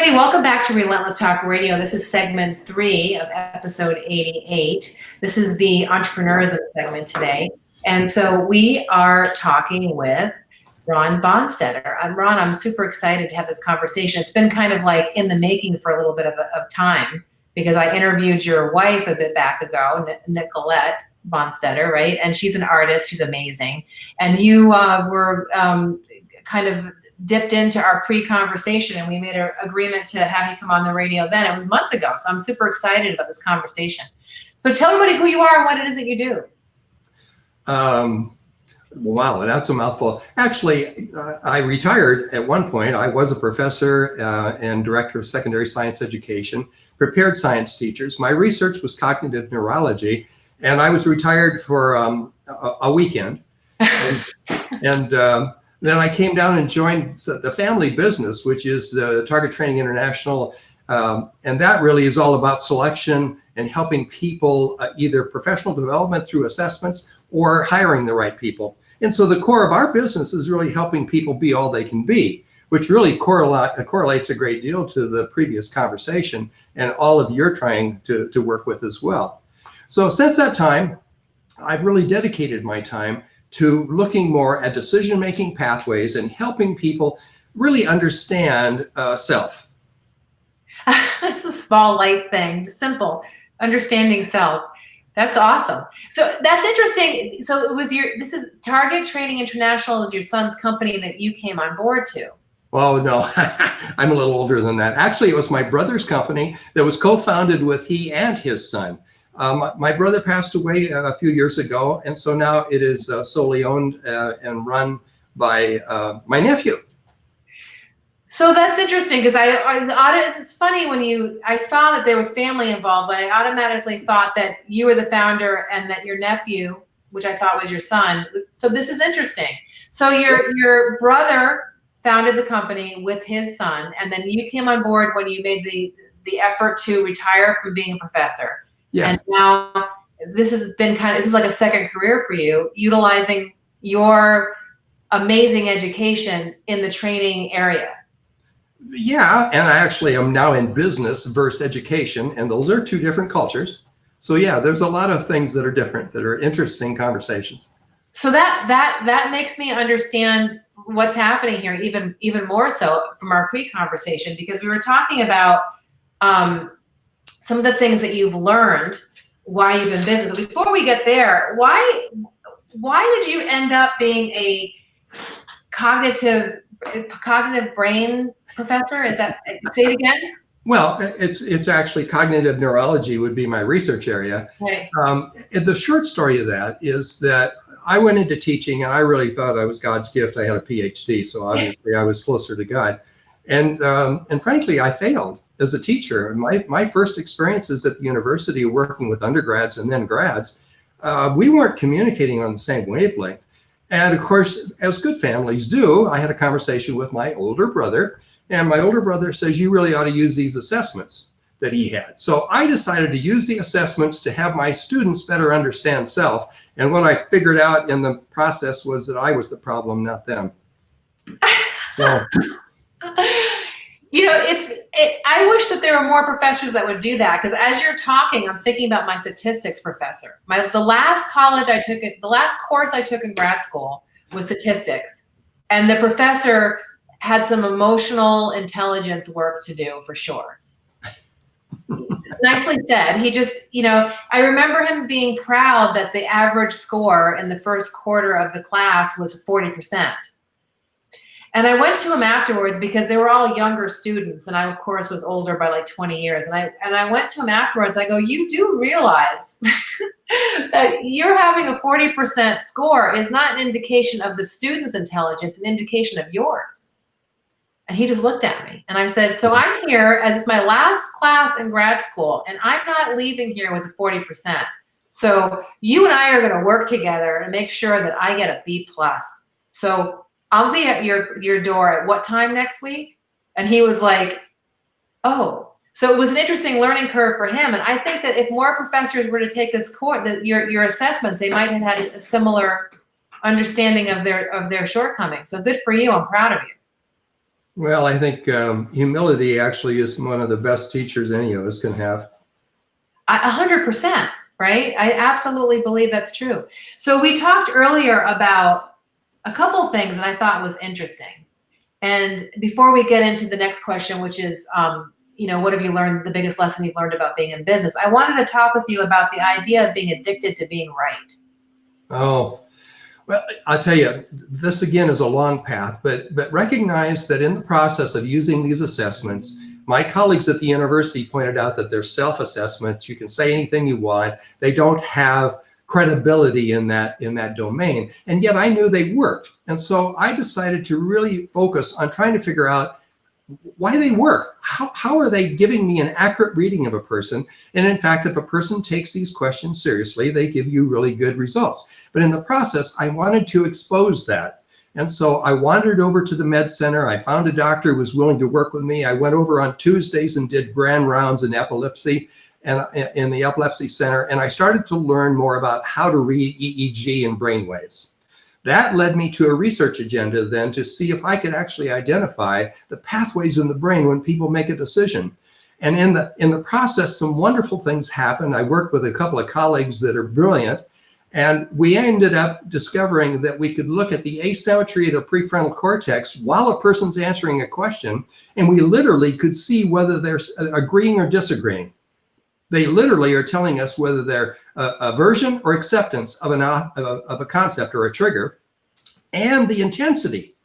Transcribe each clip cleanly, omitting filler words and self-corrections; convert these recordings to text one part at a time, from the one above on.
everybody. Welcome back to Relentless Talk Radio. This is segment 3 of episode 88. This is the entrepreneurism segment today. And so we are talking with Ron Bonsetter. Ron, I'm super excited to have this conversation. It's been kind of like in the making for a little bit of time because I interviewed your wife a bit back ago, Nicolette Bonsetter, right? And she's an artist. She's amazing. And you were kind of dipped into our pre-conversation, and we made an agreement to have you come on the radio then. It was months ago, so I'm super excited about this conversation. So tell everybody who you are and what it is that you do. Wow, that's a mouthful. Actually, I retired at one point. I was a professor and director of secondary science education, prepared science teachers. My research was cognitive neurology, and I was retired for a weekend. And then I came down and joined the family business, which is Target Training International. And that really is all about selection and helping people either professional development through assessments or hiring the right people. And so the core of our business is really helping people be all they can be, which really correlates a great deal to the previous conversation and all of you're trying to work with as well. So since that time, I've really dedicated my time to looking more at decision-making pathways and helping people really understand self. That's a small, light thing, just simple, understanding self. That's awesome. So that's interesting. So it was this is Target Training International is your son's company that you came on board to. Well, no, I'm a little older than that. Actually, it was my brother's company that was co-founded with he and his son. My brother passed away a few years ago, and so now it is solely owned and run by my nephew. So that's interesting because it's funny when I saw that there was family involved, but I automatically thought that you were the founder and that your nephew, which I thought was your son. So this is interesting. So your brother founded the company with his son, and then you came on board when you made the effort to retire from being a professor. Yeah. And now this is like a second career for you, utilizing your amazing education in the training area. Yeah, and I actually am now in business versus education, and those are two different cultures. So yeah, there's a lot of things that are different, that are interesting conversations. So that makes me understand what's happening here even more so from our pre-conversation, because we were talking about some of the things that you've learned while you've been business. Before we get there, why did you end up being a cognitive brain professor? Is that, say it again? Well, it's actually cognitive neurology would be my research area. Right. And the short story of that is that I went into teaching and I really thought I was God's gift. I had a PhD, so obviously I was closer to God. And frankly, I failed as a teacher. My first experiences at the university working with undergrads and then grads, we weren't communicating on the same wavelength. And of course, as good families do, I had a conversation with my older brother, and my older brother says, you really ought to use these assessments that he had. So I decided to use the assessments to have my students better understand self. And what I figured out in the process was that I was the problem, not them. So, I wish that there were more professors that would do that, because as you're talking, I'm thinking about my statistics professor. The last course I took in grad school was statistics, and the professor had some emotional intelligence work to do for sure. Nicely said. He just, I remember him being proud that the average score in the first quarter of the class was 40%. And I went to him afterwards because they were all younger students, and I, of course, was older by like 20 years. And I went to him afterwards. I go, you do realize that you're having a 40% score is not an indication of the student's intelligence, an indication of yours. And he just looked at me, and I said, so I'm here as it's my last class in grad school, and I'm not leaving here with a 40%. So you and I are going to work together and make sure that I get a B+. So I'll be at your door at what time next week? And he was like, oh. So it was an interesting learning curve for him. And I think that if more professors were to take this course, your assessments, they might have had a similar understanding of their shortcomings. So good for you. I'm proud of you. Well, I think humility actually is one of the best teachers any of us can have. 100%, right? I absolutely believe that's true. So we talked earlier about a couple things that I thought was interesting. And before we get into the next question, which is, what have you learned, the biggest lesson you've learned about being in business? I wanted to talk with you about the idea of being addicted to being right. Oh, well, I'll tell you, this again is a long path, but recognize that in the process of using these assessments, my colleagues at the university pointed out that they're self-assessments. You can say anything you want. They don't have credibility in that domain. And yet I knew they worked. And so I decided to really focus on trying to figure out why they work. How are they giving me an accurate reading of a person? And in fact, if a person takes these questions seriously, they give you really good results. But in the process, I wanted to expose that. And so I wandered over to the med center. I found a doctor who was willing to work with me. I went over on Tuesdays and did grand rounds in epilepsy and in the epilepsy center. And I started to learn more about how to read EEG and brain waves. That led me to a research agenda then to see if I could actually identify the pathways in the brain when people make a decision. And in the process, some wonderful things happened. I worked with a couple of colleagues that are brilliant, and we ended up discovering that we could look at the asymmetry of the prefrontal cortex while a person's answering a question, and we literally could see whether they're agreeing or disagreeing. They literally are telling us whether they're aversion or acceptance of a concept or a trigger, and the intensity.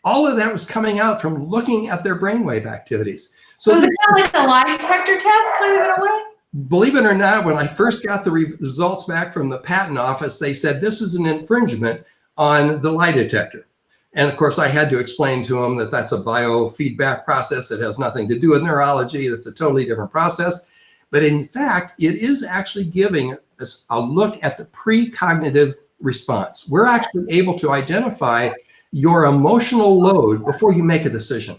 All of that was coming out from looking at their brainwave activities. So is it kind of like a lie detector test, kind of in a way? Believe it or not, when I first got the results back from the patent office, they said this is an infringement on the lie detector. And of course, I had to explain to them that that's a biofeedback process. It has nothing to do with neurology. That's a totally different process. But in fact, it is actually giving us a look at the precognitive response. We're actually able to identify your emotional load before you make a decision.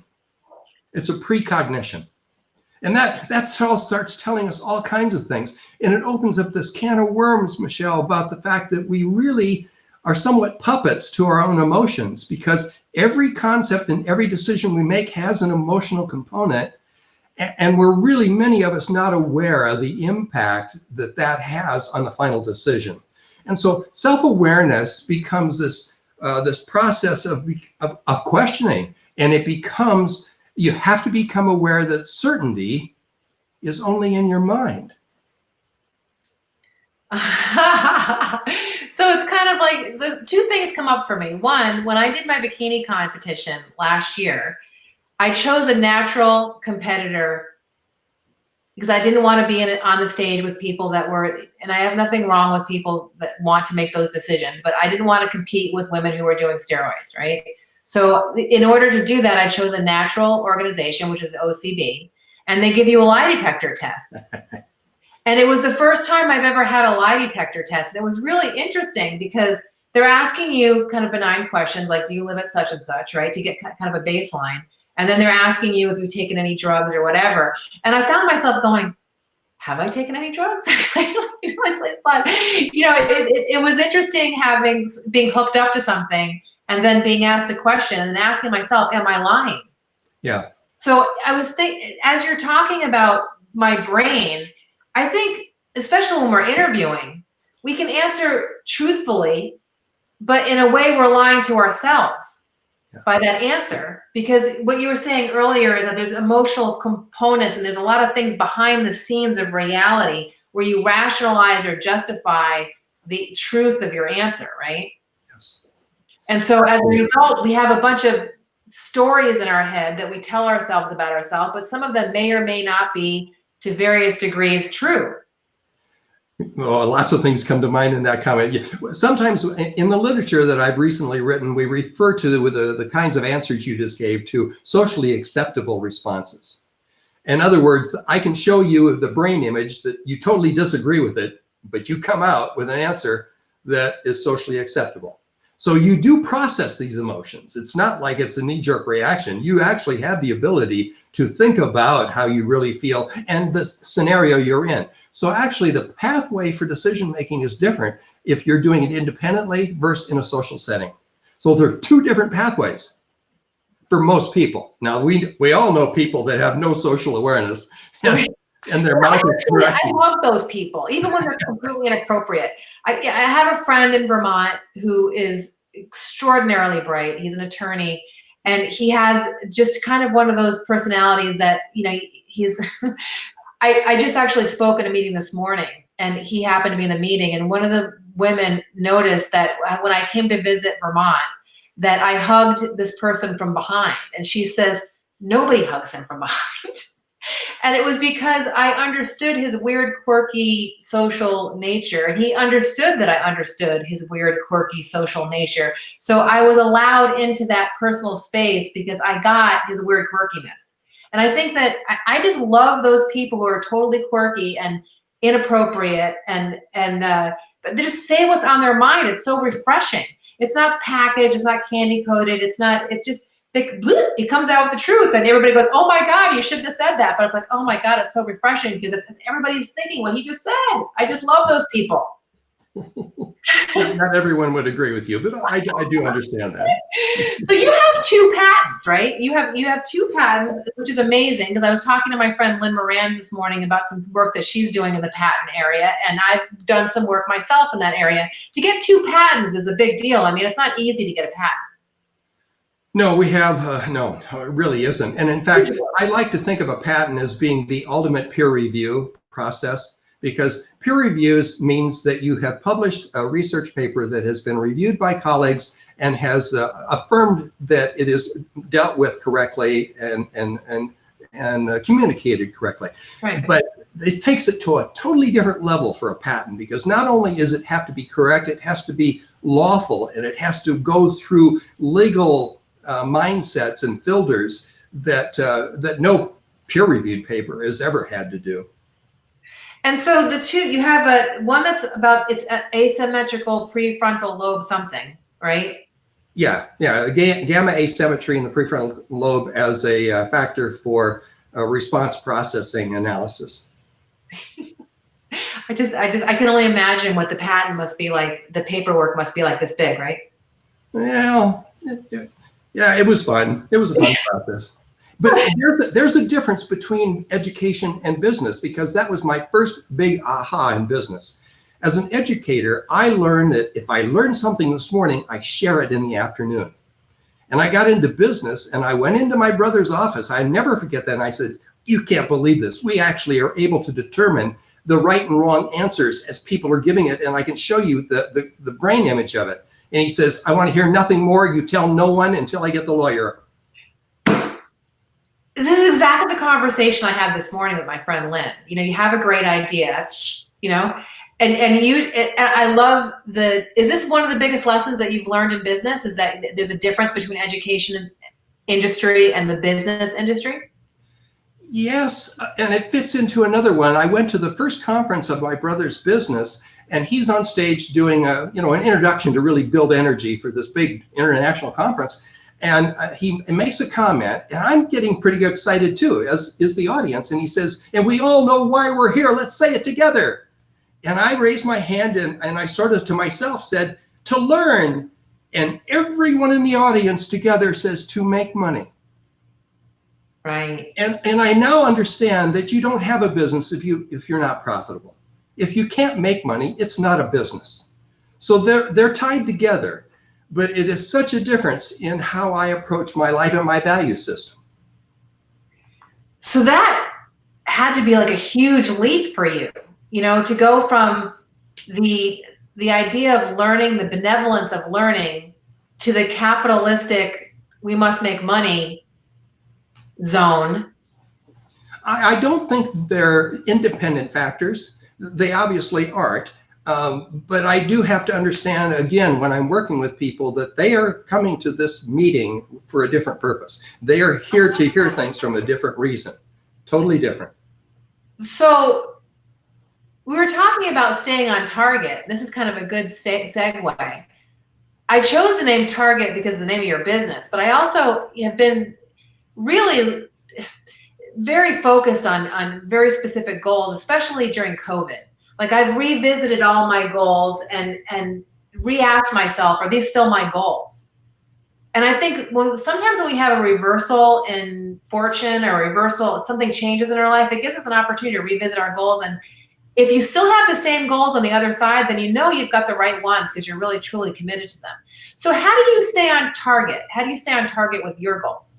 It's a precognition. And that all starts telling us all kinds of things. And it opens up this can of worms, Michelle, about the fact that we really are somewhat puppets to our own emotions, because every concept and every decision we make has an emotional component. And we're really, many of us, not aware of the impact that that has on the final decision. And so self-awareness becomes this process of questioning, and it becomes, you have to become aware that certainty is only in your mind. So it's kind of like the two things come up for me. One, when I did my bikini competition last year, I chose a natural competitor because I didn't want to be on the stage with people that were, and I have nothing wrong with people that want to make those decisions, but I didn't want to compete with women who were doing steroids, right? So in order to do that, I chose a natural organization, which is OCB, and they give you a lie detector test. And it was the first time I've ever had a lie detector test. And it was really interesting because they're asking you kind of benign questions like, do you live at such and such, right? To get kind of a baseline. And then they're asking you if you've taken any drugs or whatever. And I found myself going, have I taken any drugs? It was interesting being hooked up to something and then being asked a question and asking myself, am I lying? Yeah. So I was thinking, as you're talking about my brain, I think, especially when we're interviewing, we can answer truthfully, but in a way we're lying to ourselves by that answer. Because what you were saying earlier is that there's emotional components and there's a lot of things behind the scenes of reality where you rationalize or justify the truth of your answer, right? Yes. And so as a result, we have a bunch of stories in our head that we tell ourselves about ourselves, but some of them may or may not be to various degrees true. Well, lots of things come to mind in that comment. Sometimes in the literature that I've recently written, we refer to the kinds of answers you just gave to socially acceptable responses. In other words, I can show you the brain image that you totally disagree with it, but you come out with an answer that is socially acceptable. So you do process these emotions. It's not like it's a knee-jerk reaction. You actually have the ability to think about how you really feel and the scenario you're in. So actually the pathway for decision-making is different if you're doing it independently versus in a social setting. So there are two different pathways for most people. Now, we all know people that have no social awareness. And their mouth is I love those people, even when they're completely inappropriate. I have a friend in Vermont who is extraordinarily bright. He's an attorney, and he has just kind of one of those personalities that, you know, he's, I just actually spoke at a meeting this morning, and he happened to be in the meeting, and one of the women noticed that when I came to visit Vermont, that I hugged this person from behind, and she says, nobody hugs him from behind. And it was because I understood his weird, quirky social nature. And he understood that I understood his weird, quirky social nature. So I was allowed into that personal space because I got his weird quirkiness. And I think that I just love those people who are totally quirky and inappropriate and but they just say what's on their mind. It's so refreshing. It's not packaged. It's not candy coated. It's just, it comes out with the truth, and everybody goes, oh my God, you shouldn't have said that. But it's like, oh my God, it's so refreshing because everybody's thinking what he just said. I just love those people. Not everyone would agree with you, but I do understand that. So you have 2 patents, right? You have 2 patents, which is amazing, because I was talking to my friend Lynn Moran this morning about some work that she's doing in the patent area, and I've done some work myself in that area. To get 2 patents is a big deal. I mean, it's not easy to get a patent. No, we have, no, it really isn't. And in fact, I like to think of a patent as being the ultimate peer review process, because peer reviews means that you have published a research paper that has been reviewed by colleagues and has affirmed that it is dealt with correctly and communicated correctly. Right. But it takes it to a totally different level for a patent, because not only does it have to be correct, it has to be lawful, and it has to go through legal mindsets and filters that no peer-reviewed paper has ever had to do. And so the 2, you have one that's about, it's asymmetrical prefrontal lobe something, right? Yeah, gamma asymmetry in the prefrontal lobe as a factor for response processing analysis. I can only imagine what the patent must be like. The paperwork must be like this big, right? Well, yeah, it was fun. It was a fun process. But there's a difference between education and business, because that was my first big aha in business. As an educator, I learned that if I learned something this morning, I share it in the afternoon. And I got into business, and I went into my brother's office. I never forget that. And I said, you can't believe this. We actually are able to determine the right and wrong answers as people are giving it. And I can show you the brain image of it. And he says, I want to hear nothing more. You tell no one until I get the lawyer. This is exactly the conversation I had this morning with my friend Lynn. You know, you have a great idea, you know, and I love is this one of the biggest lessons that you've learned in business, is that there's a difference between education industry and the business industry? Yes, and it fits into another one. I went to the first conference of my brother's business, and he's on stage doing an introduction to really build energy for this big international conference. And he makes a comment, and I'm getting pretty excited too, as is the audience. And he says, and we all know why we're here. Let's say it together. And I raised my hand, and I sort of to myself said, to learn. And everyone in the audience together says, to make money. Right. And I now understand that you don't have a business if you're not profitable. If you can't make money, it's not a business. So they're tied together. But it is such a difference in how I approach my life and my value system. So that had to be like a huge leap for you, to go from the idea of learning, the benevolence of learning, to the capitalistic, we must make money zone. I don't think they're independent factors. They obviously aren't. But I do have to understand, again, when I'm working with people, that they are coming to this meeting for a different purpose. They are here to hear things from a different reason, totally different. So we were talking about staying on target. This is kind of a good segue. I chose the name Target because of the name of your business, but I also have been really very focused on very specific goals, especially during COVID. Like, I've revisited all my goals and re-asked myself, are these still my goals? And I think sometimes when we have a reversal in fortune or reversal, something changes in our life, it gives us an opportunity to revisit our goals. And if you still have the same goals on the other side, then you know you've got the right ones because you're really truly committed to them. So how do you stay on target? How do you stay on target with your goals?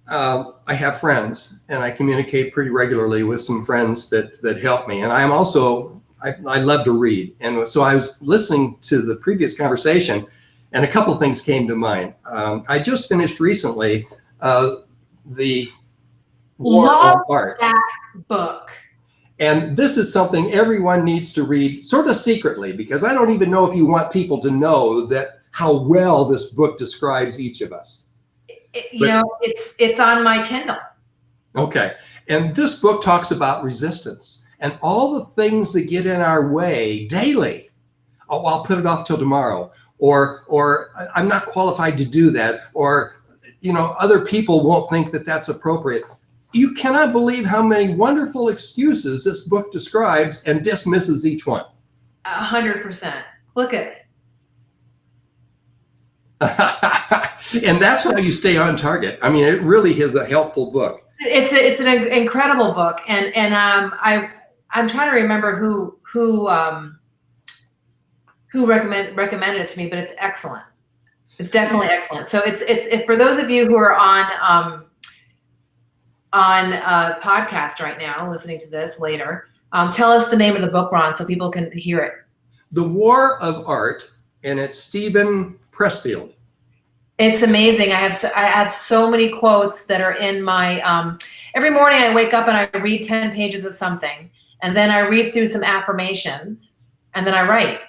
I have friends, and I communicate pretty regularly with some friends that help me. And I'm also, I love to read. And so I was listening to the previous conversation, and a couple of things came to mind. I just finished recently The War of Art. That book. And this is something everyone needs to read sort of secretly, because I don't even know if you want people to know that how well this book describes each of us. It's on my Kindle. Okay. And this book talks about resistance and all the things that get in our way daily. Oh, I'll put it off till tomorrow, or I'm not qualified to do that, or other people won't think that that's appropriate. You cannot believe how many wonderful excuses this book describes and dismisses each one. 100%. Look at it. And that's how you stay on target. I mean, it really is a helpful book. It's an incredible book, and I'm trying to remember who recommended it to me, but it's excellent. It's definitely excellent. So it's for those of you who are on a podcast right now, listening to this later, tell us the name of the book, Ron, so people can hear it. The War of Art, and it's Stephen Pressfield. It's amazing. I have so many quotes that are in my, every morning I wake up and I read 10 pages of something, and then I read through some affirmations, and then I write.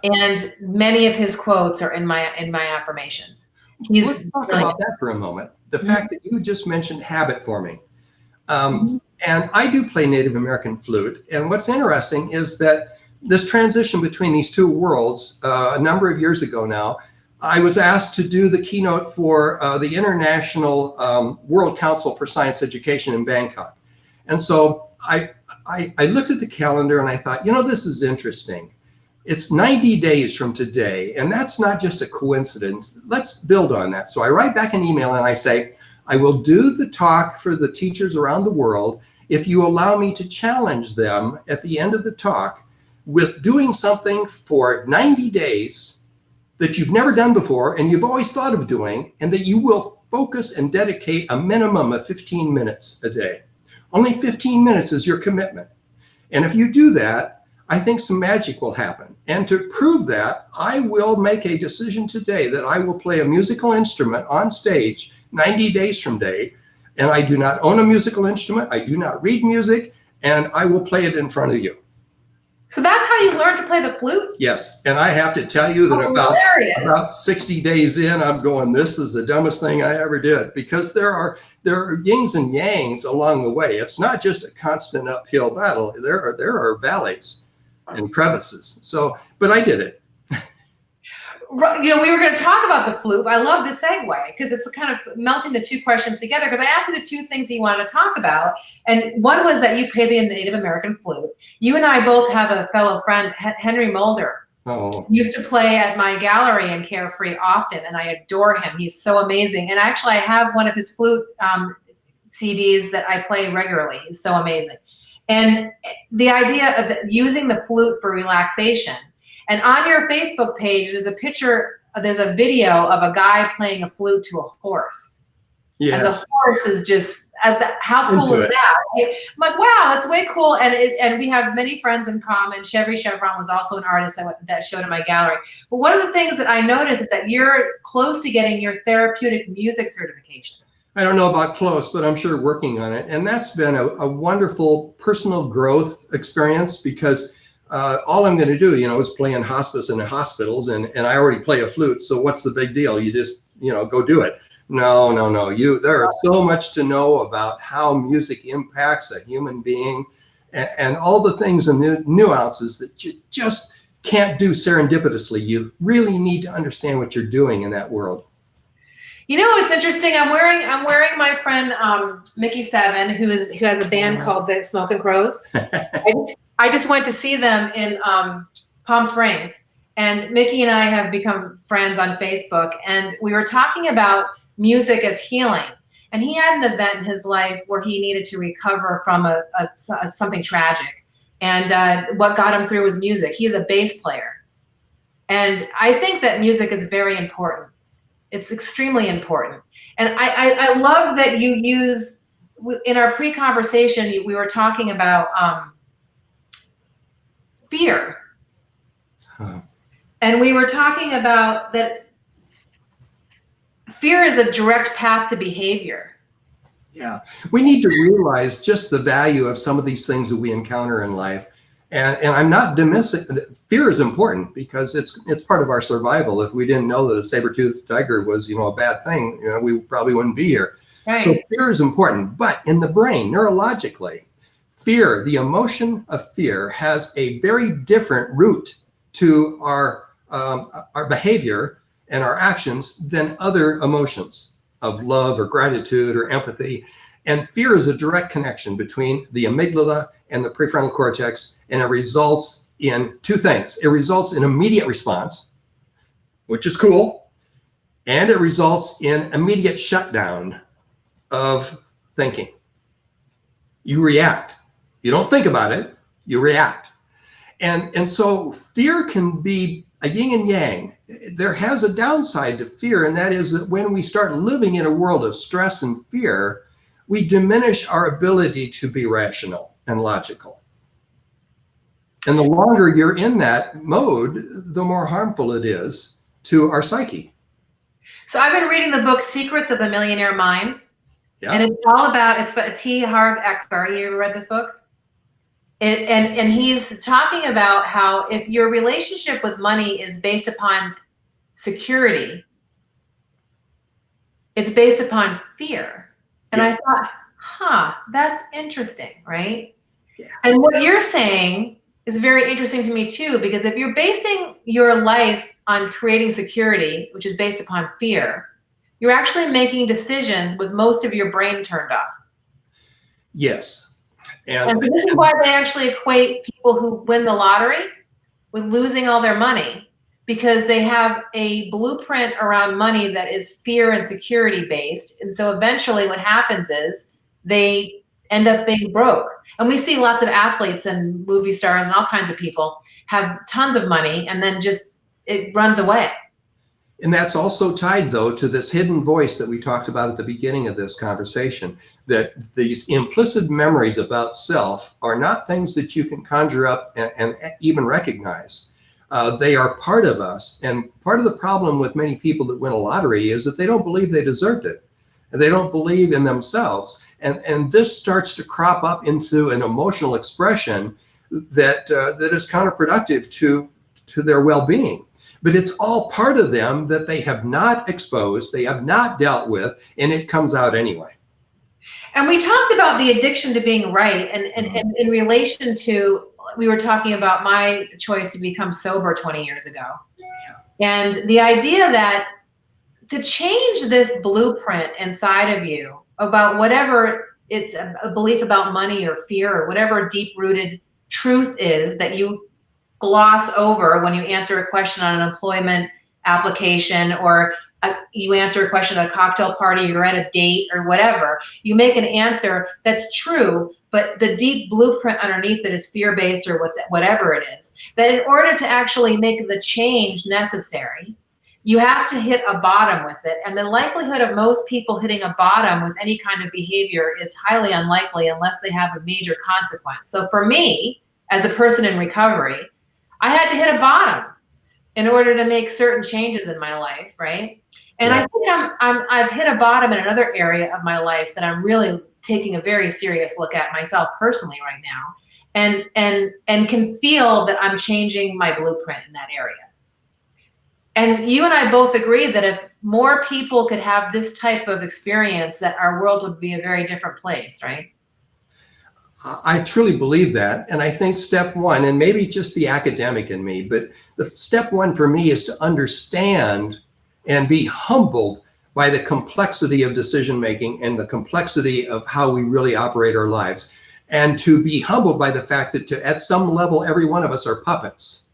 And many of his quotes are in my affirmations. Let's talk about that for a moment. The fact that you just mentioned habit forming. And I do play Native American flute. And what's interesting is that this transition between these two worlds, a number of years ago now, I was asked to do the keynote for the International World Council for Science Education in Bangkok. And so I looked at the calendar and I thought, this is interesting. It's 90 days from today, and that's not just a coincidence. Let's build on that. So I write back an email and I say, I will do the talk for the teachers around the world if you allow me to challenge them at the end of the talk with doing something for 90 days that you've never done before and you've always thought of doing, and that you will focus and dedicate a minimum of 15 minutes a day. Only 15 minutes is your commitment. And if you do that, I think some magic will happen. And to prove that, I will make a decision today that I will play a musical instrument on stage 90 days from today. And I do not own a musical instrument. I do not read music, and I will play it in front of you. So that's how you learn to play the flute? Yes. And I have to tell you that about 60 days in, I'm going, this is the dumbest thing I ever did, because there are yings and yangs along the way. It's not just a constant uphill battle. There are valleys and crevices. So, but I did it. We were going to talk about the flute. I love the segue because it's kind of melting the two questions together, because I asked you the two things you wanted to talk about. And one was that you play the Native American flute. You and I both have a fellow friend, Henry Mulder. Oh. Used to play at my gallery in Carefree often, and I adore him. He's so amazing. And actually, I have one of his flute CDs that I play regularly. He's so amazing. And the idea of using the flute for relaxation. And on your Facebook page, there's a video of a guy playing a flute to a horse. Yeah. And the horse is just, how cool is that? I'm like, wow, that's way cool. And we have many friends in common. Chevy Chevron was also an artist that showed in my gallery. But one of the things that I noticed is that you're close to getting your therapeutic music certification. I don't know about close, but I'm sure working on it. And that's been a wonderful personal growth experience, because all I'm going to do, is play in hospice and in hospitals, and I already play a flute. So what's the big deal? You just, go do it. No. There are so much to know about how music impacts a human being, and all the things and the nuances that you just can't do serendipitously. You really need to understand what you're doing in that world. It's interesting. I'm wearing my friend Mickey Seven, who has a band called the Smoking Crows. I just went to see them in Palm Springs, and Mickey and I have become friends on Facebook, and we were talking about music as healing. And he had an event in his life where he needed to recover from something tragic. And what got him through was music. He is a bass player. And I think that music is very important. It's extremely important. And I love that you use, in our pre-conversation, we were talking about fear. Huh. And we were talking about that fear is a direct path to behavior. Yeah, we need to realize just the value of some of these things that we encounter in life. And I'm not dismissing, fear is important because it's part of our survival. If we didn't know that a saber-toothed tiger was, a bad thing, we probably wouldn't be here. Right. So fear is important, but in the brain, neurologically, fear, the emotion of fear, has a very different root to our behavior and our actions than other emotions of love or gratitude or empathy. And fear is a direct connection between the amygdala and the prefrontal cortex, and it results in two things. It results in immediate response, which is cool, and it results in immediate shutdown of thinking. You react. You don't think about it, you react. And so fear can be a yin and yang. There has a downside to fear, and that is that when we start living in a world of stress and fear, we diminish our ability to be rational and logical. And the longer you're in that mode, the more harmful it is to our psyche. So I've been reading the book Secrets of the Millionaire Mind. Yeah. And it's all about, it's by T. Harv Eker. You ever read this book? And he's talking about how if your relationship with money is based upon security, it's based upon fear. And yes. I thought, that's interesting, right? Yeah. And what you're saying is very interesting to me too, because if you're basing your life on creating security, which is based upon fear, you're actually making decisions with most of your brain turned off. Yes. And this is why they actually equate people who win the lottery with losing all their money, because they have a blueprint around money that is fear and security based. And so eventually what happens is they end up being broke. And we see lots of athletes and movie stars and all kinds of people have tons of money and then just it runs away. And that's also tied, though, to this hidden voice that we talked about at the beginning of this conversation, that these implicit memories about self are not things that you can conjure up and even recognize. They are part of us. And part of the problem with many people that win a lottery is that they don't believe they deserved it. And they don't believe in themselves. And this starts to crop up into an emotional expression that is counterproductive to their well-being. But it's all part of them that they have not exposed, they have not dealt with, and it comes out anyway. And we talked about the addiction to being right, and in relation to, we were talking about my choice to become sober 20 years ago. Yeah. And the idea that to change this blueprint inside of you about whatever it's a belief about money or fear or whatever deep-rooted truth is that you gloss over when you answer a question on an employment application, or you answer a question at a cocktail party, you're at a date or whatever, you make an answer that's true, but the deep blueprint underneath it is fear-based or whatever it is. That in order to actually make the change necessary, you have to hit a bottom with it. And the likelihood of most people hitting a bottom with any kind of behavior is highly unlikely unless they have a major consequence. So for me, as a person in recovery, I had to hit a bottom in order to make certain changes in my life, right? And yeah. I think I've hit a bottom in another area of my life that I'm really taking a very serious look at myself personally right now, and can feel that I'm changing my blueprint in that area. And you and I both agree that if more people could have this type of experience, that our world would be a very different place, right? I truly believe that. And I think step one, and maybe just the academic in me, but the step one for me is to understand and be humbled by the complexity of decision making and the complexity of how we really operate our lives. And to be humbled by the fact that at some level, every one of us are puppets.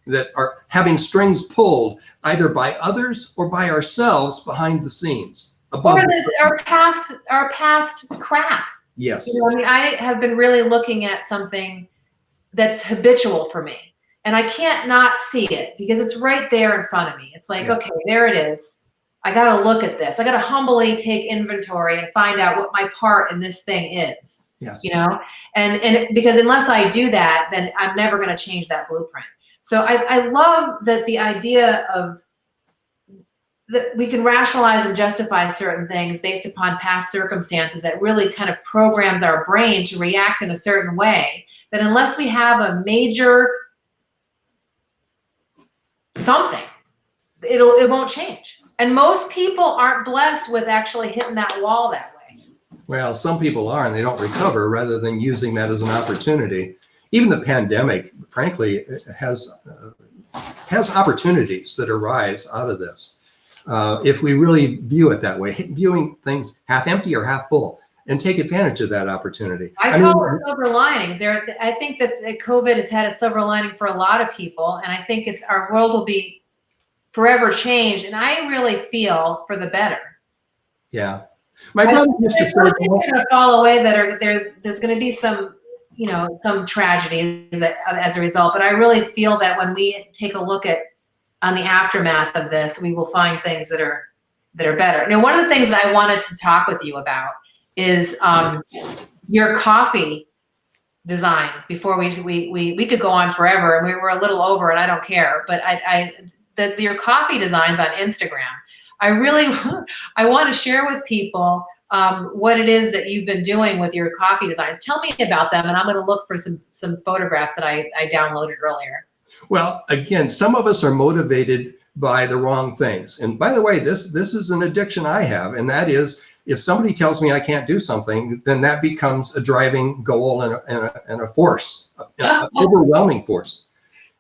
that are having strings pulled either by others or by ourselves behind the scenes. Above Or our past crap. Yes. You know, I mean, I have been really looking at something that's habitual for me, and I can't not see it because it's right there in front of me. It's like, okay, there it is. I got to look at this. I got to humbly take inventory and find out what my part in this thing is. Yes. You know, and because unless I do that, then I'm never going to change that blueprint. So I love that the idea of that we can rationalize and justify certain things based upon past circumstances that really kind of programs our brain to react in a certain way, that unless we have a major something, it won't change. And most people aren't blessed with actually hitting that wall that way. Well, some people are, and they don't recover rather than using that as an opportunity. Even the pandemic, frankly, has opportunities that arise out of this. If we really view it that way, viewing things half empty or half full, and take advantage of that opportunity. I call it silver linings. I think that COVID has had a silver lining for a lot of people, and I think our world will be forever changed, and I really feel for the better. Yeah. My brother used to say, there's going to fall away that there's going to be some, some tragedies as a result, but I really feel that when we take a look at on the aftermath of this, we will find things that are better. Now, one of the things that I wanted to talk with you about is your coffee designs. Before we could go on forever, and we were a little over, and I don't care. But your coffee designs on Instagram, I want to share with people what it is that you've been doing with your coffee designs. Tell me about them, and I'm going to look for some photographs that I downloaded earlier. Well, again, some of us are motivated by the wrong things. And by the way, this is an addiction I have, and that is, if somebody tells me I can't do something, then that becomes a driving goal and a force, an overwhelming force.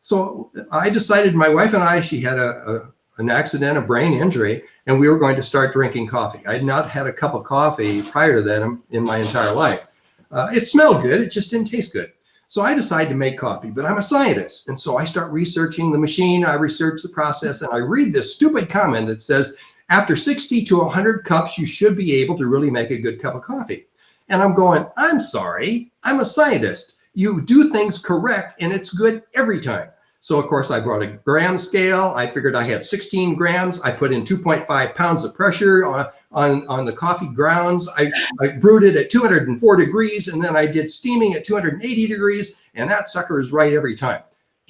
So I decided, my wife and I, she had an accident, a brain injury, and we were going to start drinking coffee. I had not had a cup of coffee prior to that in my entire life. It smelled good, it just didn't taste good. So I decided to make coffee, but I'm a scientist. And so I start researching the machine, I research the process, and I read this stupid comment that says, after 60 to 100 cups, you should be able to really make a good cup of coffee. And I'm going, I'm sorry, I'm a scientist. You do things correct, and it's good every time. So, of course, I brought a gram scale. I figured I had 16 grams. I put in 2.5 pounds of pressure on the coffee grounds. I brewed it at 204 degrees, and then I did steaming at 280 degrees, and that sucker is right every time.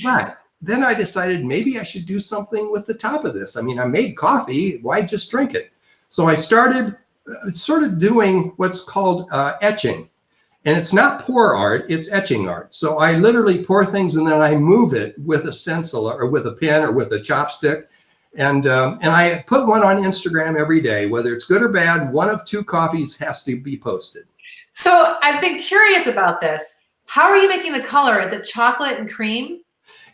But then I decided maybe I should do something with the top of this. I mean, I made coffee. Why just drink it? So I started sort of doing what's called etching. And it's not pour art, it's etching art. So I literally pour things and then I move it with a stencil or with a pen or with a chopstick. And I put one on Instagram every day, whether it's good or bad. One of two coffees has to be posted. So I've been curious about this. How are you making the color? Is it chocolate and cream?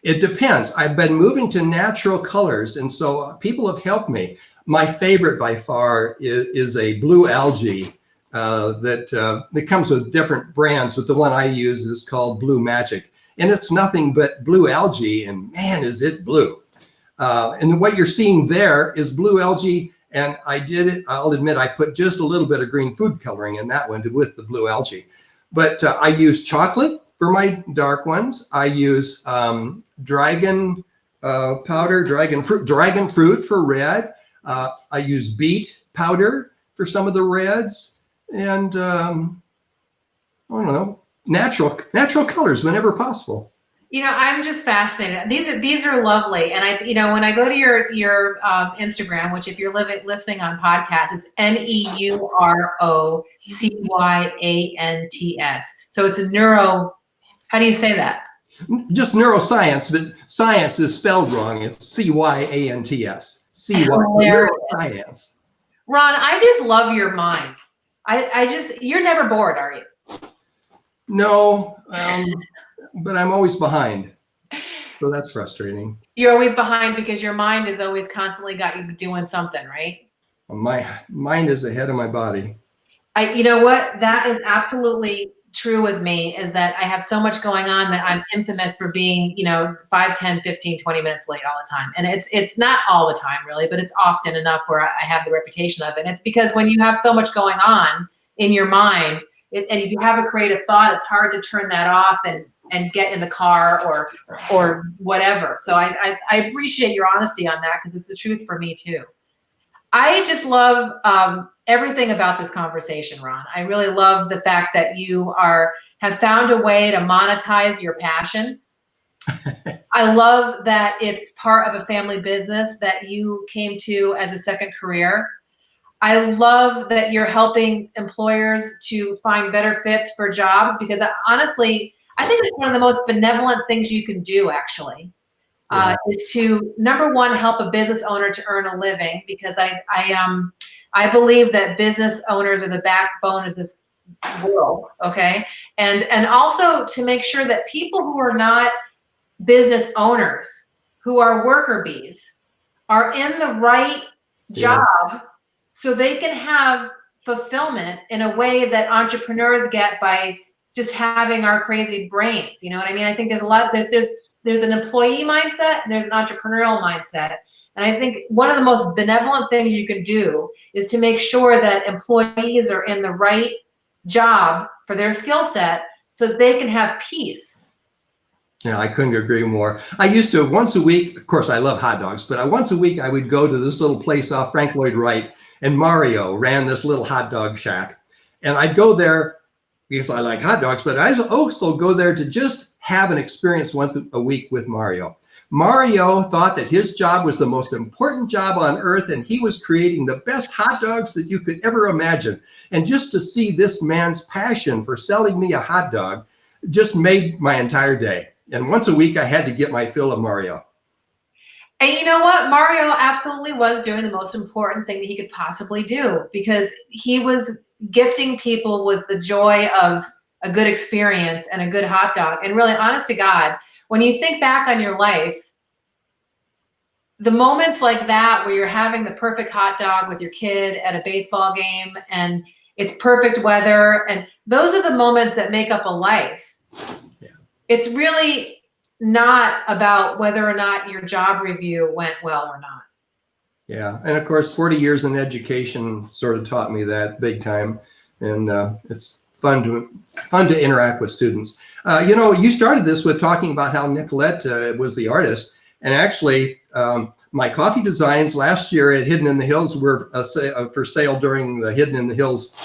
It depends. I've been moving to natural colors, and so people have helped me. My favorite by far is a blue algae that comes with different brands, but the one I use is called Blue Magic. And it's nothing but blue algae, and man, is it blue. And what you're seeing there is blue algae, and I'll admit, I put just a little bit of green food coloring in that one with the blue algae. But I use chocolate for my dark ones. I use dragon powder, dragon fruit for red. I use beet powder for some of the reds. And I don't know, natural colors whenever possible. I'm just fascinated. These are lovely, and when I go to your Instagram, which if you're listening on podcast, it's NEUROCYANTS. So it's a neuro. How do you say that? Just neuroscience, but science is spelled wrong. It's CYANTS. Neuroscience. Ron, I just love your mind. You're never bored, are you? No, but I'm always behind. So that's frustrating. You're always behind because your mind has always constantly got you doing something, right? My mind is ahead of my body. You know what? That is absolutely true with me is that I have so much going on that I'm infamous for being, 5, 10, 15, 20 minutes late all the time. And it's not all the time really, but it's often enough where I have the reputation of it. And it's because when you have so much going on in your mind, and if you have a creative thought, it's hard to turn that off and get in the car or whatever. So I appreciate your honesty on that, because it's the truth for me too. I just love everything about this conversation, Ron. I really love the fact that you have found a way to monetize your passion. I love that it's part of a family business that you came to as a second career. I love that you're helping employers to find better fits for jobs, because honestly, I think it's one of the most benevolent things you can do, actually. Is to, number one, help a business owner to earn a living, because I believe that business owners are the backbone of this world, okay? And also to make sure that people who are not business owners, who are worker bees, are in the right job so they can have fulfillment in a way that entrepreneurs get by just having our crazy brains. You know what I mean? I think there's an employee mindset and there's an entrepreneurial mindset. And I think one of the most benevolent things you can do is to make sure that employees are in the right job for their skill set so that they can have peace. Yeah, I couldn't agree more. I used to, once a week, of course I love hot dogs, but once a week I would go to this little place off Frank Lloyd Wright, and Mario ran this little hot dog shack. And I'd go there because I like hot dogs, but I also go there to just have an experience once a week with Mario. Mario thought that his job was the most important job on earth, and he was creating the best hot dogs that you could ever imagine. And just to see this man's passion for selling me a hot dog just made my entire day. And once a week, I had to get my fill of Mario. And you know what? Mario absolutely was doing the most important thing that he could possibly do, because he was gifting people with the joy of a good experience and a good hot dog. And really, honest to God, when you think back on your life, the moments like that where you're having the perfect hot dog with your kid at a baseball game and it's perfect weather, and those are the moments that make up a life. Yeah. It's really not about whether or not your job review went well or not. Yeah, and of course, 40 years in education sort of taught me that big time, and it's fun to interact with students. You started this with talking about how Nicolette was the artist, and actually, my coffee designs last year at Hidden in the Hills were for sale during the Hidden in the Hills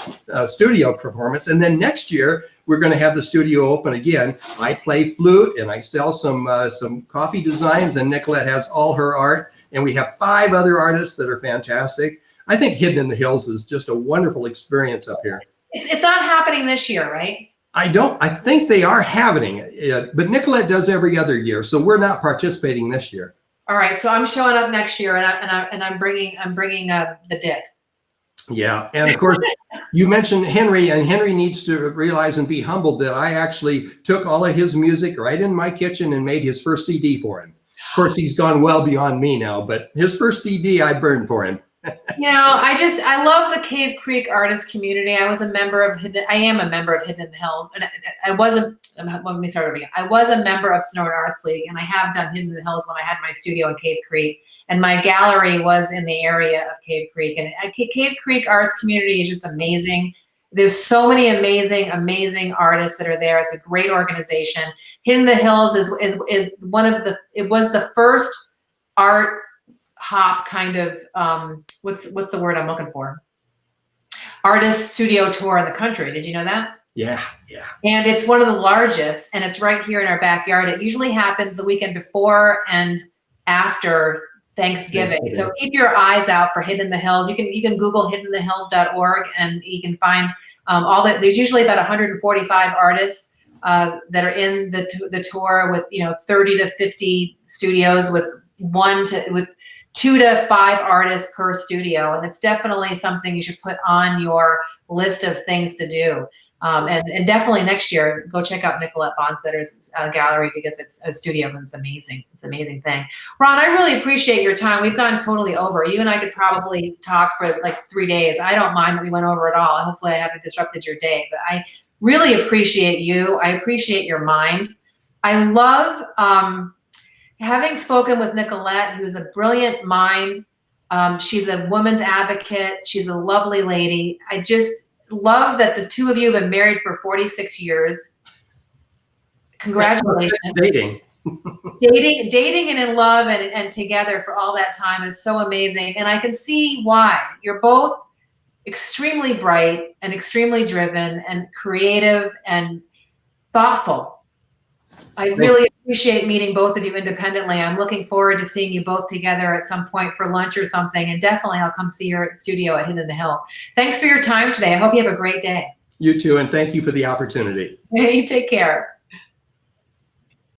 studio performance, and then next year we're going to have the studio open again. I play flute and I sell some coffee designs, and Nicolette has all her art. And we have 5 other artists that are fantastic. I think Hidden in the Hills is just a wonderful experience up here. It's not happening this year, right? I think they are having it, but Nicolette does every other year, so we're not participating this year. All right, so I'm showing up next year, and I'm bringing the dip. Yeah, and of course, you mentioned Henry, and Henry needs to realize and be humbled that I actually took all of his music right in my kitchen and made his first CD for him. Of course, he's gone well beyond me now, but his first CD I burned for him. I love the Cave Creek artist community. I am a member of Hidden in the Hills, and let me start over again. I was a member of Sonora Arts League, and I have done Hidden in the Hills when I had my studio in Cave Creek, and my gallery was in the area of Cave Creek. And Cave Creek arts community is just amazing. There's so many amazing artists that are there. It's a great organization. Hidden in the Hills is it was the first art hop kind of, what's the word I'm looking for? Artist studio tour in the country. Did you know that? Yeah. And it's one of the largest, and it's right here in our backyard. It usually happens the weekend before and after Thanksgiving. So keep your eyes out for Hidden in the Hills. You can Google hiddenthehills.org, and you can find there's usually about 145 artists that are in the tour, with 30 to 50 studios, with 2 to 5 artists per studio. And it's definitely something you should put on your list of things to do. And definitely next year, go check out Nicolette Bonsetter's gallery, because it's a studio and it's amazing. It's an amazing thing. Ron, I really appreciate your time. We've gone totally over. You and I could probably talk for like 3 days. I don't mind that we went over at all. Hopefully I haven't disrupted your day, but I really appreciate you. I appreciate your mind. I love having spoken with Nicolette, who's a brilliant mind. She's a woman's advocate. She's a lovely lady. I just love that the two of you have been married for 46 years. Congratulations. Dating. Dating and in love and together for all that time. It's so amazing. And I can see why. You're both extremely bright and extremely driven and creative and thoughtful. I really appreciate meeting both of you independently. I'm looking forward to seeing you both together at some point for lunch or something. And definitely I'll come see your studio at Hidden in the Hills. Thanks for your time today. I hope you have a great day. You too, and thank you for the opportunity. You take care.